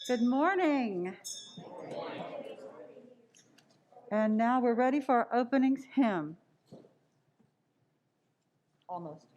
Good morning. And now we're ready for our opening hymn. Almost.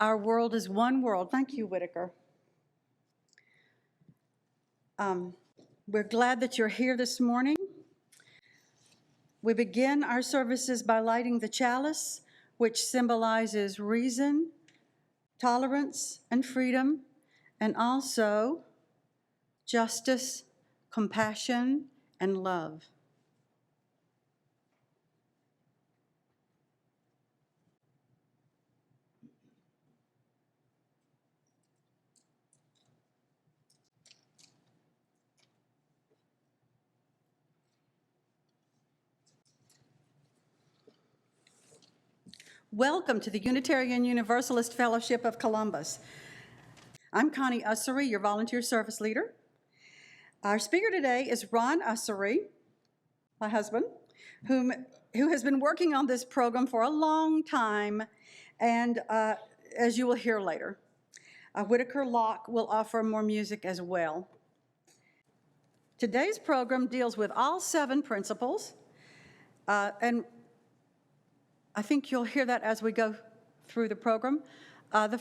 Our world is one world. Thank you, Whittaker. We're glad that you're here this morning. We begin our services by lighting the chalice, which symbolizes reason, tolerance, and freedom, and also justice, compassion, and love. Welcome to the Unitarian Universalist Fellowship of Columbus. I'm Connie Ussery, your volunteer service leader. Our speaker today is Ron Ussery, my husband, who has been working on this program for a long time, and as you will hear later, Whittaker Locke will offer more music as well. Today's program deals with all 7 principles, and I think you'll hear that as we go through the program. The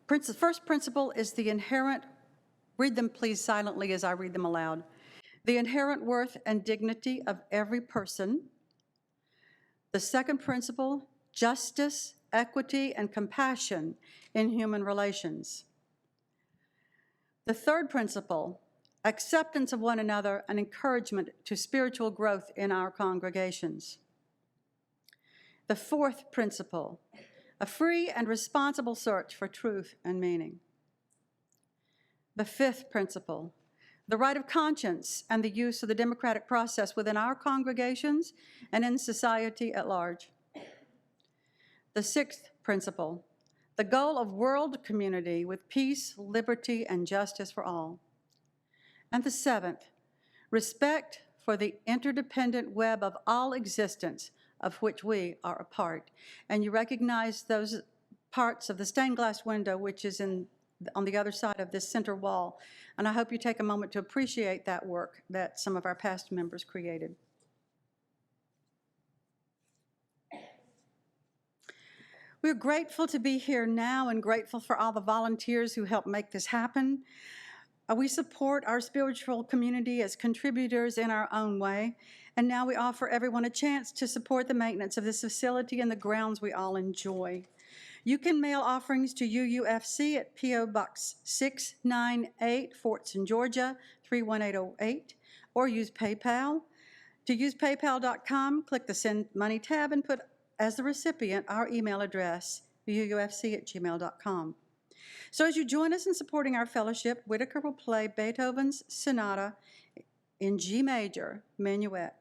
first principle is the inherent, read them please silently as I read them aloud, the inherent worth and dignity of every person. The second principle, justice, equity, and compassion in human relations. The third principle, acceptance of one another and encouragement to spiritual growth in our congregations. The fourth principle, a free and responsible search for truth and meaning. The fifth principle, the right of conscience and the use of the democratic process within our congregations and in society at large. The sixth principle, the goal of world community with peace, liberty, and justice for all. And the seventh, respect for the interdependent web of all existence of which we are a part. And you recognize those parts of the stained glass window which is on the other side of this center wall. And I hope you take a moment to appreciate that work that some of our past members created. We're grateful to be here now and grateful for all the volunteers who helped make this happen. We support our spiritual community as contributors in our own way, and now we offer everyone a chance to support the maintenance of this facility and the grounds we all enjoy. You can mail offerings to UUFC at P.O. Box 698, Fortson, Georgia, 31808, or use PayPal. To use PayPal.com, click the Send Money tab and put as the recipient our email address, uufc@gmail.com. So as you join us in supporting our fellowship, Whittaker will play Beethoven's Sonata in G major, Minuet.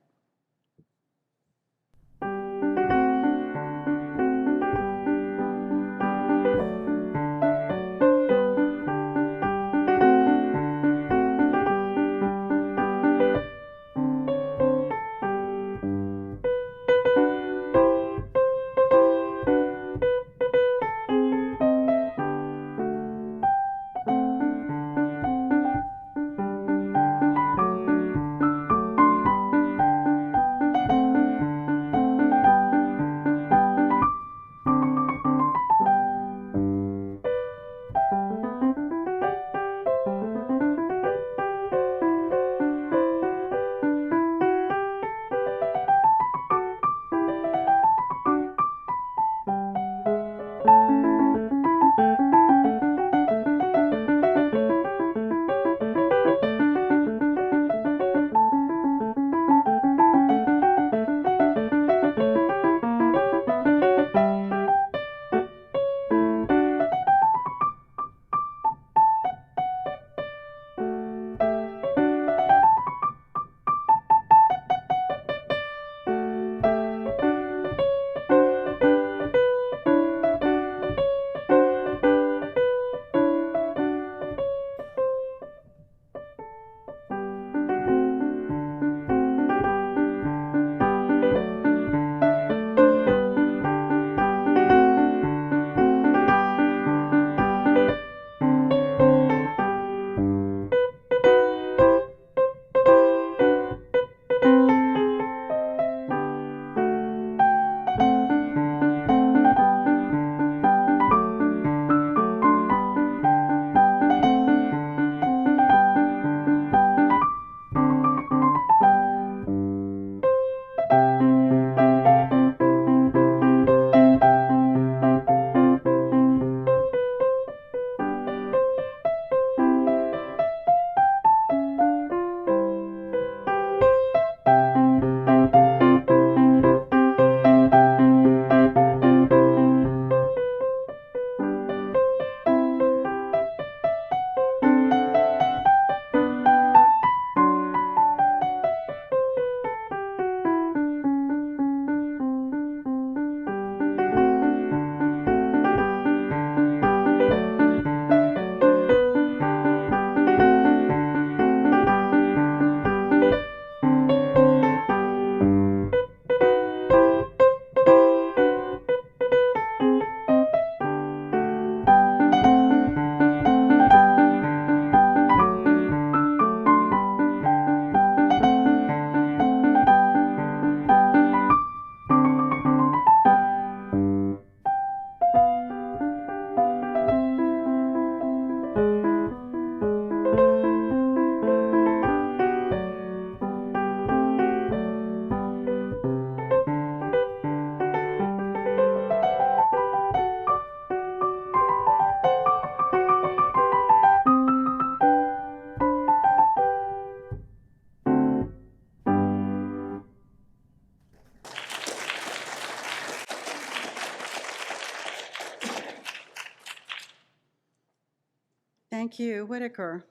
Thank you, Whittaker.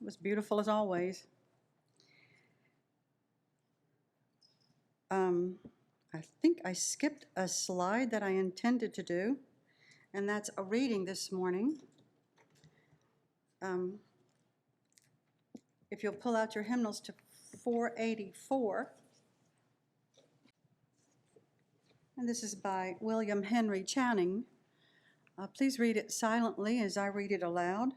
It was beautiful as always. I think I skipped a slide that I intended to do, and that's a reading this morning. If you'll pull out your hymnals to 484. And this is by William Henry Channing. Please read it silently as I read it aloud.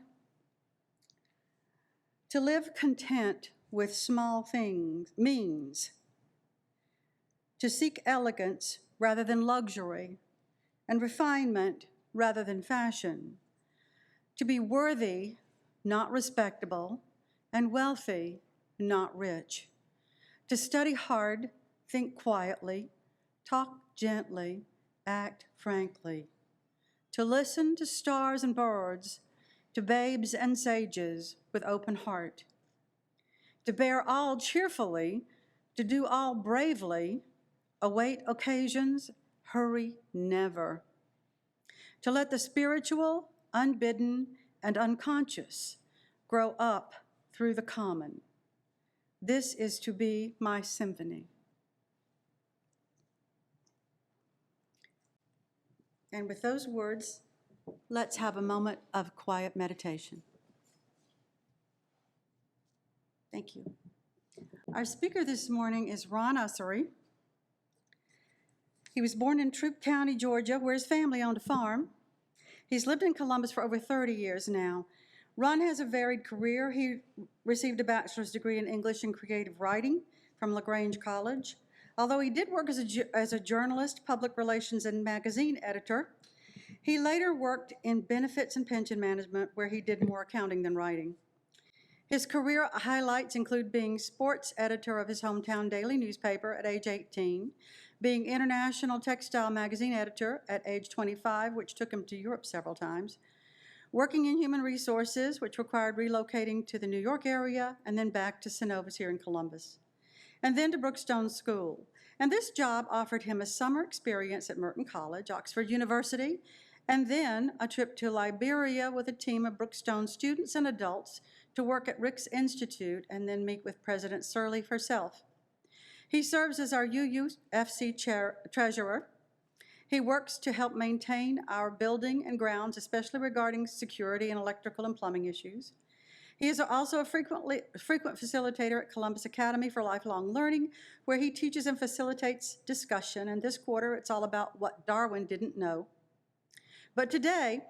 To live content with small things means to seek elegance rather than luxury, and refinement rather than fashion. To be worthy, not respectable, and wealthy, not rich. To study hard, think quietly, talk gently, act frankly. To listen to stars and birds, to babes and sages with open heart. To bear all cheerfully, to do all bravely, await occasions, hurry never. To let the spiritual, unbidden, and unconscious grow up through the common. This is to be my symphony. And with those words, let's have a moment of quiet meditation. Thank you. Our speaker this morning is Ron Ussery. He was born in Troup County, Georgia, where his family owned a farm. He's lived in Columbus for over 30 years now. Ron has a varied career. He received a bachelor's degree in English and creative writing from LaGrange College. Although he did work as a journalist, public relations, and magazine editor, he later worked in benefits and pension management, where he did more accounting than writing. His career highlights include being sports editor of his hometown daily newspaper at age 18, being international textile magazine editor at age 25, which took him to Europe several times, working in human resources, which required relocating to the New York area and then back to Synovus here in Columbus, and then to Brookstone School. And this job offered him a summer experience at Merton College, Oxford University, and then a trip to Liberia with a team of Brookstone students and adults to work at Rick's Institute and then meet with President Sirleaf herself. He serves as our UUFC treasurer. He works to help maintain our building and grounds, especially regarding security and electrical and plumbing issues. He is also a frequent facilitator at Columbus Academy for Lifelong Learning, where he teaches and facilitates discussion. And this quarter, it's all about what Darwin didn't know. But today,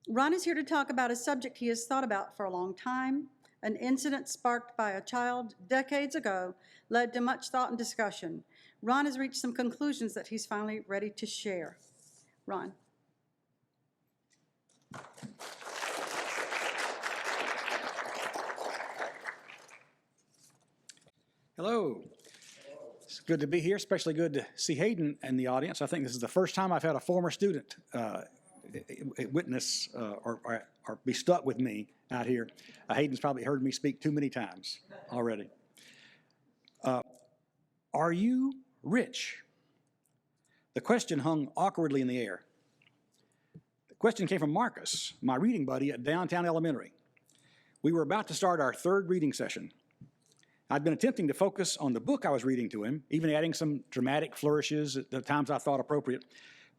Ron is here to talk about a subject he has thought about for a long time. An incident sparked by a child decades ago led to much thought and discussion. Ron has reached some conclusions that he's finally ready to share. Ron. Hello. It's good to be here, especially good to see Hayden in the audience. I think this is the first time I've had a former student witness or be stuck with me out here. Hayden's probably heard me speak too many times already. Are you rich? The question hung awkwardly in the air. The question came from Marcus, my reading buddy at Downtown Elementary. We were about to start our third reading session. I'd been attempting to focus on the book I was reading to him, even adding some dramatic flourishes at the times I thought appropriate.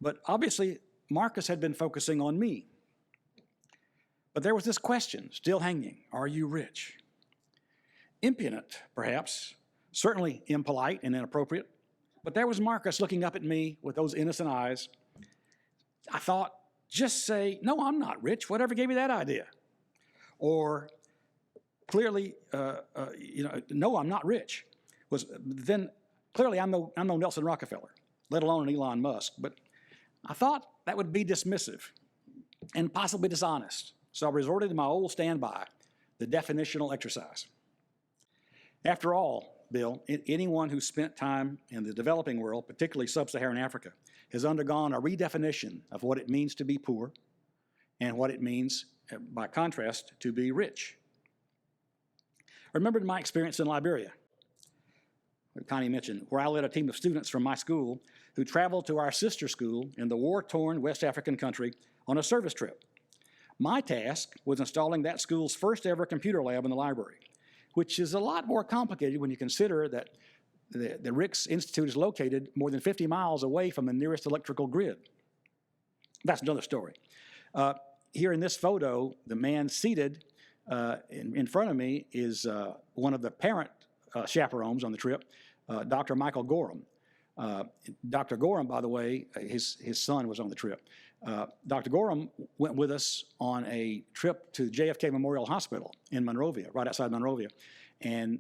But obviously, Marcus had been focusing on me. But there was this question still hanging: are you rich? Impudent, perhaps, certainly impolite and inappropriate. But there was Marcus looking up at me with those innocent eyes. I thought, just say, no, I'm not rich. Whatever gave you that idea? Or clearly, no, I'm not rich. Then clearly I'm no Nelson Rockefeller, let alone an Elon Musk. But I thought that would be dismissive and possibly dishonest. So I resorted to my old standby, the definitional exercise. After all, Bill, anyone who spent time in the developing world, particularly sub-Saharan Africa, has undergone a redefinition of what it means to be poor and what it means, by contrast, to be rich. I remembered my experience in Liberia, Connie mentioned, where I led a team of students from my school who traveled to our sister school in the war-torn West African country on a service trip. My task was installing that school's first ever computer lab in the library, which is a lot more complicated when you consider that the Ricks Institute is located more than 50 miles away from the nearest electrical grid. That's another story. Here in this photo, the man seated in front of me is one of the parent chaperones on the trip, Dr. Michael Gorham. Dr. Gorham, by the way, his son was on the trip. Dr. Gorham went with us on a trip to JFK Memorial Hospital in Monrovia, right outside Monrovia. And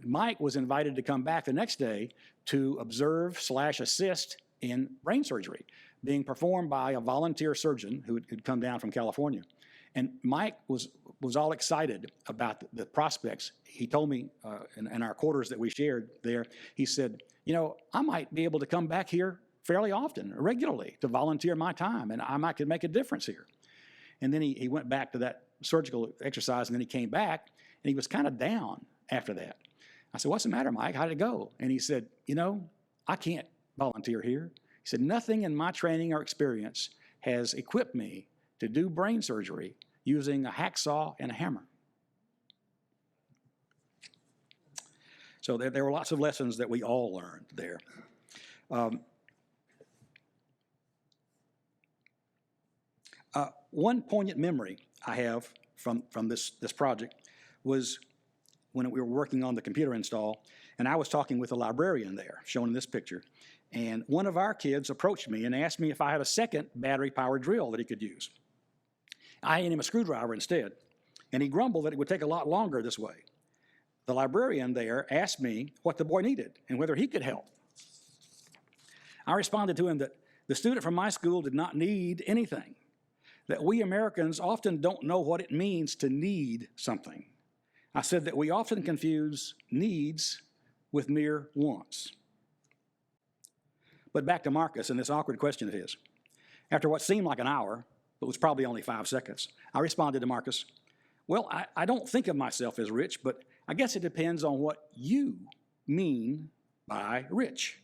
Mike was invited to come back the next day to observe/assist in brain surgery being performed by a volunteer surgeon who had come down from California. And Mike was all excited about the prospects. He told me in our quarters that we shared there, he said, you know, I might be able to come back here fairly often, regularly, to volunteer my time, and I might could make a difference here. And then he went back to that surgical exercise, and then he came back, and he was kind of down after that. I said, what's the matter, Mike? How did it go? And he said, you know, I can't volunteer here. He said, nothing in my training or experience has equipped me to do brain surgery using a hacksaw and a hammer. So there were lots of lessons that we all learned there. One poignant memory I have from this project was when we were working on the computer install, and I was talking with a librarian there, shown in this picture. And one of our kids approached me and asked me if I had a second battery-powered drill that he could use. I handed him a screwdriver instead, and he grumbled that it would take a lot longer this way. The librarian there asked me what the boy needed and whether he could help. I responded to him that the student from my school did not need anything, that we Americans often don't know what it means to need something. I said that we often confuse needs with mere wants. But back to Marcus and this awkward question of his. After what seemed like an hour, but was probably only 5 seconds, I responded to Marcus, well, I don't think of myself as rich, but I guess it depends on what you mean by rich.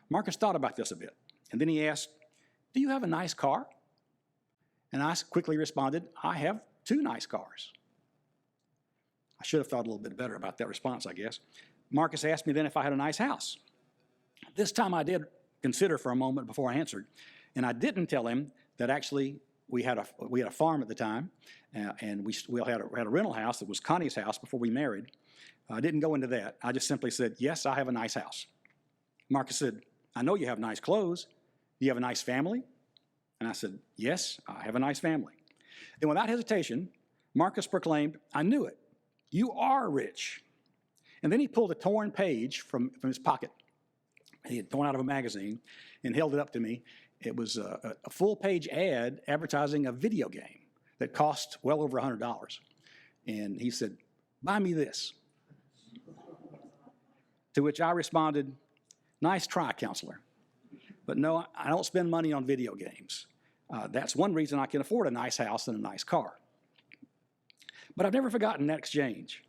Marcus thought about this a bit, and then he asked, do you have a nice car? And I quickly responded, I have 2 nice cars. I should have thought a little bit better about that response, I guess. Marcus asked me then if I had a nice house. This time I did consider for a moment before I answered, and I didn't tell him that actually we had a farm at the time, and we had a rental house that was Connie's house before we married. I didn't go into that. I just simply said, yes, I have a nice house. Marcus said, I know you have nice clothes. Do you have a nice family? And I said, yes, I have a nice family. Then without hesitation, Marcus proclaimed, I knew it. You are rich. And then he pulled a torn page from his pocket. He had torn out of a magazine and held it up to me. It was a full-page ad advertising a video game that cost well over $100. And he said, buy me this. To which I responded, nice try, counselor. But no, I don't spend money on video games. That's one reason I can afford a nice house and a nice car. But I've never forgotten that exchange,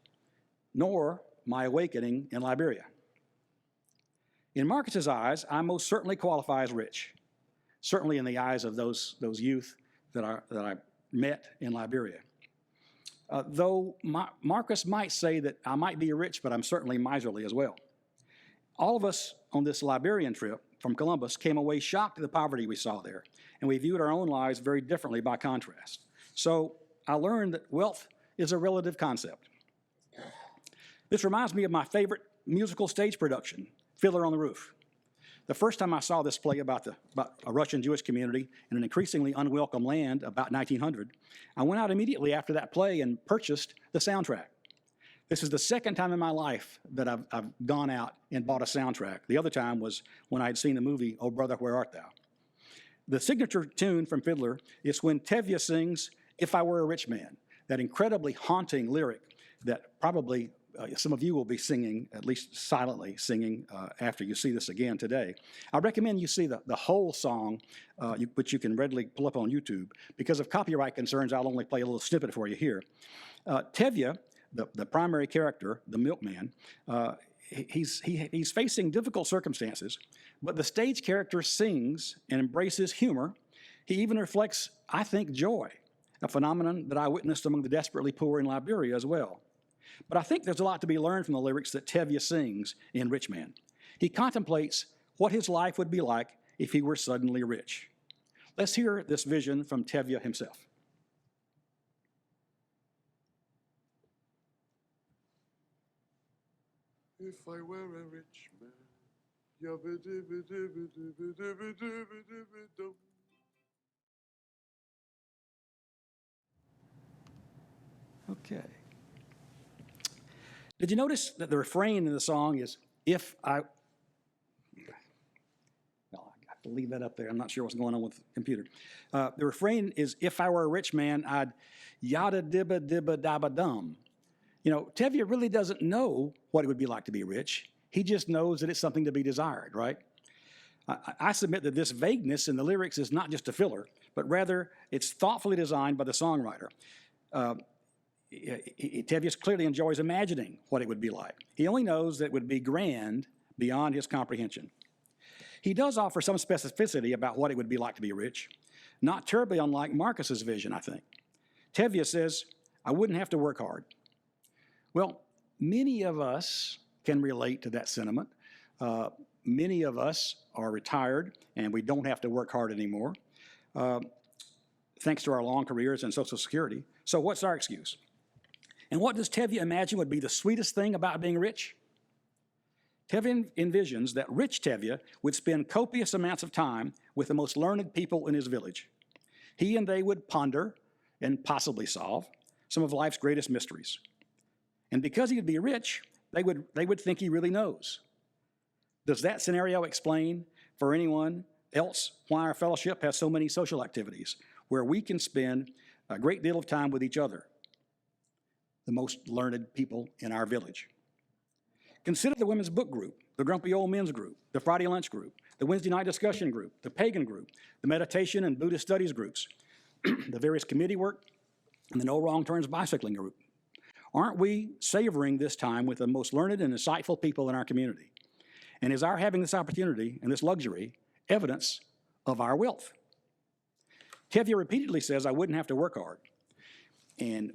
nor my awakening in Liberia. In Marcus's eyes, I most certainly qualify as rich, certainly in the eyes of those youth that I met in Liberia. Though Marcus might say that I might be rich, but I'm certainly miserly as well. All of us on this Liberian trip from Columbus came away shocked at the poverty we saw there, and we viewed our own lives very differently by contrast. So I learned that wealth is a relative concept. This reminds me of my favorite musical stage production, Fiddler on the Roof. The first time I saw this play about a Russian Jewish community in an increasingly unwelcome land about 1900, I went out immediately after that play and purchased the soundtrack. This is the second time in my life that I've gone out and bought a soundtrack. The other time was when I had seen the movie, Oh Brother, Where Art Thou? The signature tune from Fiddler is when Tevye sings, If I Were a Rich Man, that incredibly haunting lyric that probably some of you will be singing, at least silently singing, after you see this again today. I recommend you see the whole song, which you can readily pull up on YouTube. Because of copyright concerns, I'll only play a little snippet for you here. Tevye, the primary character, the milkman, he's facing difficult circumstances, but the stage character sings and embraces humor. He even reflects, I think, joy a phenomenon that I witnessed among the desperately poor in Liberia as well. But I think there's a lot to be learned from the lyrics that Tevye sings in Rich Man. He contemplates what his life would be like if he were suddenly rich. Let's hear this vision from Tevye himself. If I were a rich man, Okay. Did you notice that the refrain in the song is, if I... Well, I have to leave that up there. I'm not sure what's going on with the computer. The refrain is, if I were a rich man, I'd yada dibba dibba dabba dum. You know, Tevye really doesn't know what it would be like to be rich. He just knows that it's something to be desired, right? I submit that this vagueness in the lyrics is not just a filler, but rather it's thoughtfully designed by the songwriter. Tevye clearly enjoys imagining what it would be like. He only knows that it would be grand beyond his comprehension. He does offer some specificity about what it would be like to be rich, not terribly unlike Marcus's vision, I think. Tevye says, I wouldn't have to work hard. Well, many of us can relate to that sentiment. Many of us are retired and we don't have to work hard anymore, thanks to our long careers in Social Security. So what's our excuse? And what does Tevye imagine would be the sweetest thing about being rich? Tevye envisions that rich Tevye would spend copious amounts of time with the most learned people in his village. He and they would ponder and possibly solve some of life's greatest mysteries. And because he would be rich, they would think he really knows. Does that scenario explain for anyone else why our fellowship has so many social activities where we can spend a great deal of time with each other, the most learned people in our village? Consider the women's book group, the grumpy old men's group, the Friday lunch group, the Wednesday night discussion group, the pagan group, the meditation and Buddhist studies groups, the various committee work, and the No Wrong Turns bicycling group. Aren't we savoring this time with the most learned and insightful people in our community? And is our having this opportunity and this luxury evidence of our wealth? Tevye repeatedly says, I wouldn't have to work hard. And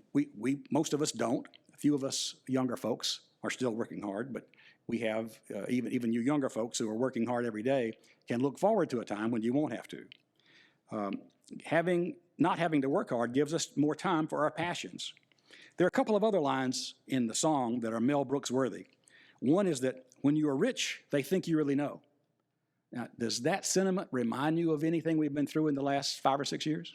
most of us don't. A few of us younger folks are still working hard, but we have, even you younger folks who are working hard every day can look forward to a time when you won't have to. Not having to work hard gives us more time for our passions. There are a couple of other lines in the song that are Mel Brooks worthy. One is that when you are rich, they think you really know. Now, does that sentiment remind you of anything we've been through in the last 5 or 6 years?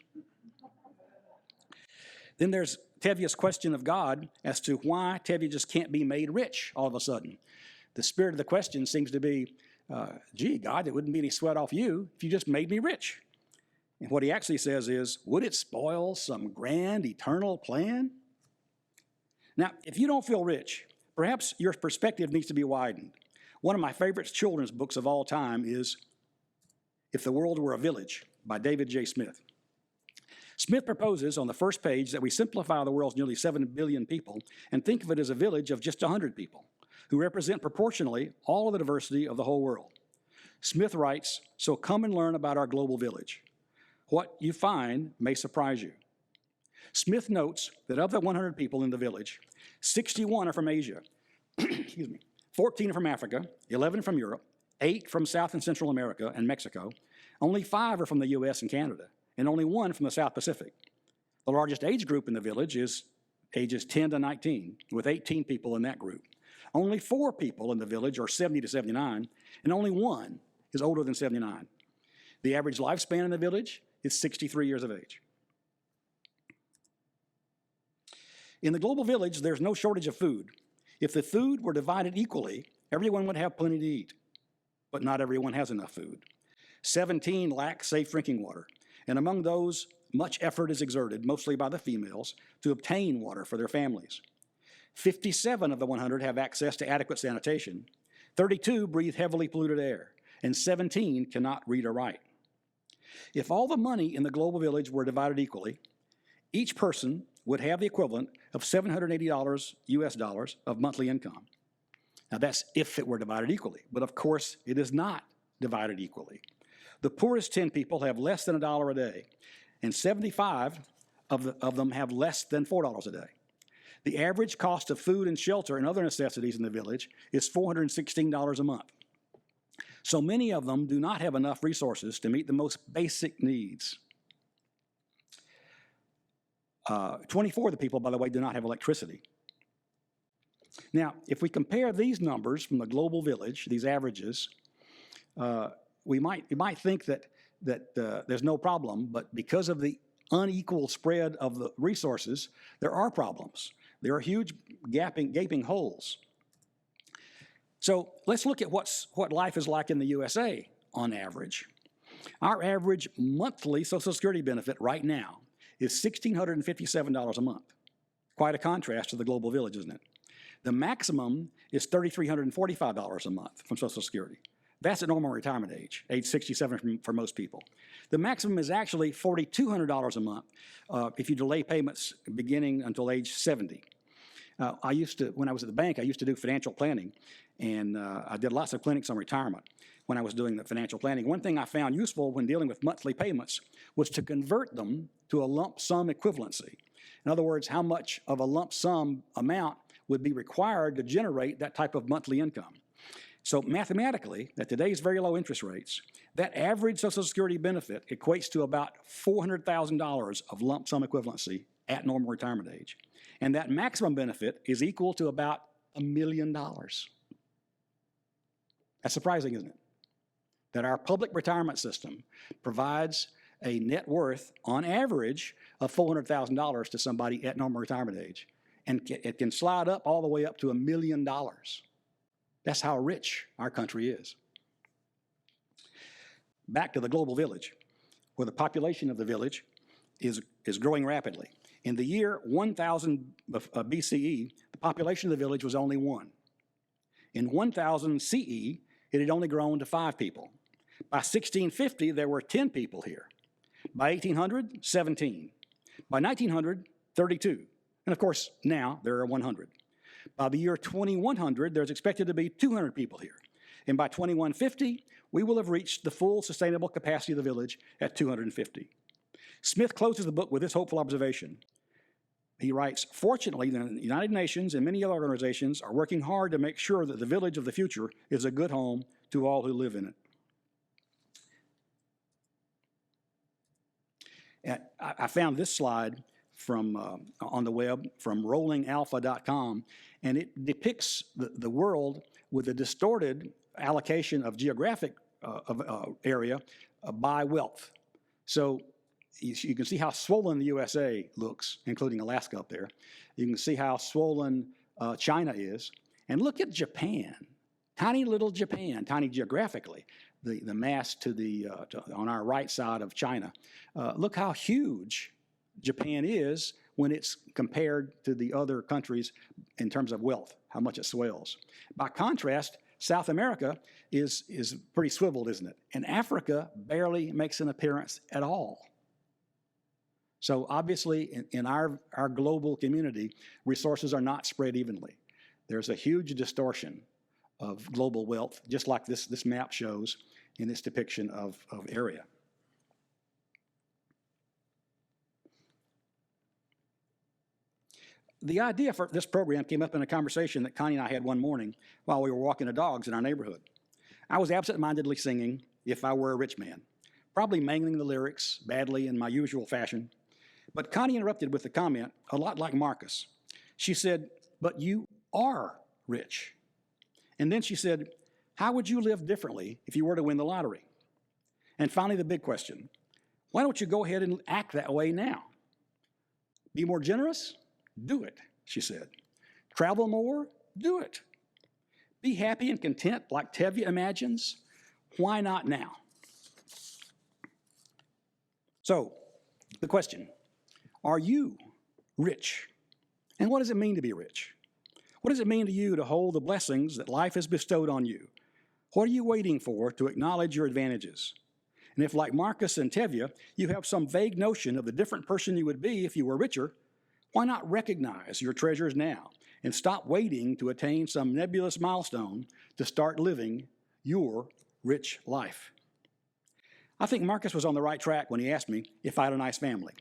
Then there's Tevye's question of God as to why Tevye just can't be made rich all of a sudden. The spirit of the question seems to be, gee, God, it wouldn't be any sweat off you if you just made me rich. And what he actually says is, would it spoil some grand eternal plan? Now, if you don't feel rich, perhaps your perspective needs to be widened. One of my favorite children's books of all time is If the World Were a Village by David J. Smith. Smith proposes on the first page that we simplify the world's nearly 7 billion people and think of it as a village of just 100 people who represent proportionally all of the diversity of the whole world. Smith writes, so come and learn about our global village. What you find may surprise you. Smith notes that of the 100 people in the village, 61 are from Asia, 14 are from Africa, 11 from Europe, 8 from South and Central America and Mexico, only 5 are from the US and Canada, and only 1 from the South Pacific. The largest age group in the village is ages 10 to 19, with 18 people in that group. Only 4 people in the village are 70 to 79, and only 1 is older than 79. The average lifespan in the village is 63 years of age. In the global village, there's no shortage of food. If the food were divided equally, everyone would have plenty to eat. But not everyone has enough food. 17 lack safe drinking water, and among those, much effort is exerted, mostly by the females, to obtain water for their families. 57 of the 100 have access to adequate sanitation, 32 breathe heavily polluted air, and 17 cannot read or write. If all the money in the global village were divided equally, each person would have the equivalent of $780 US dollars of monthly income. Now that's if it were divided equally, but of course it is not divided equally. The poorest 10 people have less than $1 a day, and 75 of them have less than $4 a day. The average cost of food and shelter and other necessities in the village is $416 a month. So many of them do not have enough resources to meet the most basic needs. 24 of the people, by the way, do not have electricity. Now, if we compare these numbers from the global village, these averages, we might think that there's no problem, but because of the unequal spread of the resources, there are problems. There are huge gaping holes. So let's look at what life is like in the USA on average. Our average monthly Social Security benefit right now is $1,657 a month. Quite a contrast to the global village, isn't it? The maximum is $3,345 a month from Social Security. That's at normal retirement age 67 for most people. The maximum is actually $4,200 a month if you delay payments beginning until age 70. When I was at the bank, I used to do financial planning, and I did lots of clinics on retirement when I was doing the financial planning. One thing I found useful when dealing with monthly payments was to convert them to a lump sum equivalency. In other words, how much of a lump sum amount would be required to generate that type of monthly income. So mathematically, at today's very low interest rates, that average Social Security benefit equates to about $400,000 of lump sum equivalency at normal retirement age. And that maximum benefit is equal to about $1 million. That's surprising, isn't it? That our public retirement system provides a net worth, on average, of $400,000 to somebody at normal retirement age. And it can slide up all the way up to $1 million. That's how rich our country is. Back to the global village, where the population of the village is growing rapidly. In the year 1000 BCE, the population of the village was only 1. In 1000 CE, it had only grown to 5 people. By 1650, there were 10 people here. By 1800, 17. By 1900, 32. And of course, now there are 100. By the year 2100, there's expected to be 200 people here. And by 2150, we will have reached the full sustainable capacity of the village at 250. Smith closes the book with this hopeful observation. He writes, "Fortunately, the United Nations and many other organizations are working hard to make sure that the village of the future is a good home to all who live in it." And I found this slide from on the web from rollingalpha.com, and it depicts the world with a distorted allocation of geographic area by wealth. So you can see how swollen the USA looks, including Alaska up there. You can see how swollen China is. And look at Japan, tiny little Japan, tiny geographically, the mass on our right side of China. Look how huge Japan is when it's compared to the other countries in terms of wealth, how much it swells. By contrast, South America is pretty swiveled, isn't it? And Africa barely makes an appearance at all. So obviously, in our global community, resources are not spread evenly. There's a huge distortion of global wealth, just like this map shows in this depiction of area. The idea for this program came up in a conversation that Connie and I had one morning while we were walking the dogs in our neighborhood. I was absent-mindedly singing "If I Were a Rich Man," probably mangling the lyrics badly in my usual fashion. But Connie interrupted with a comment a lot like Marcus. She said, "But you are rich." And then she said, "How would you live differently if you were to win the lottery?" And finally, the big question, why don't you go ahead and act that way now? Be more generous? Do it, she said. Travel more? Do it. Be happy and content like Tevye imagines? Why not now? So, the question, are you rich? And what does it mean to be rich? What does it mean to you to hold the blessings that life has bestowed on you? What are you waiting for to acknowledge your advantages? And if, like Marcus and Tevye, you have some vague notion of the different person you would be if you were richer, why not recognize your treasures now and stop waiting to attain some nebulous milestone to start living your rich life? I think Marcus was on the right track when he asked me if I had a nice family.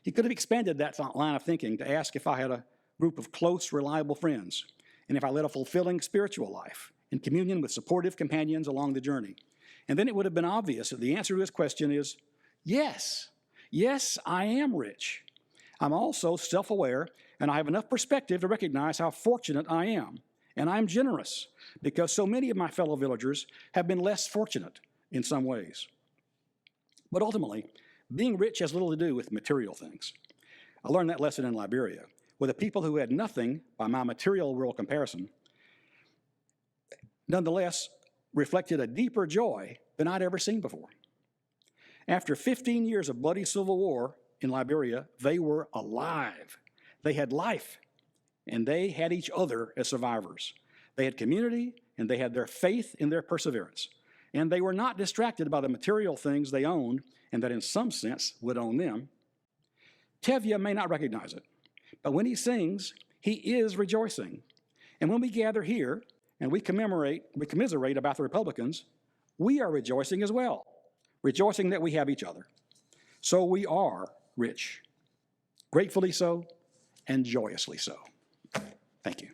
He could have expanded that line of thinking to ask if I had a group of close, reliable friends, and if I led a fulfilling spiritual life in communion with supportive companions along the journey. And then it would have been obvious that the answer to his question is yes. Yes, I am rich. I'm also self-aware, and I have enough perspective to recognize how fortunate I am. And I'm generous because so many of my fellow villagers have been less fortunate in some ways. But ultimately, being rich has little to do with material things. I learned that lesson in Liberia, where the people who had nothing by my material world comparison nonetheless reflected a deeper joy than I'd ever seen before. After 15 years of bloody civil war in Liberia, they were alive. They had life, and they had each other as survivors. They had community, and they had their faith in their perseverance. And they were not distracted by the material things they owned and that in some sense would own them. Tevye may not recognize it, but when he sings, he is rejoicing. And when we gather here and we commiserate about the Republicans, we are rejoicing as well, rejoicing that we have each other. So we are rich, gratefully so and joyously so. Thank you.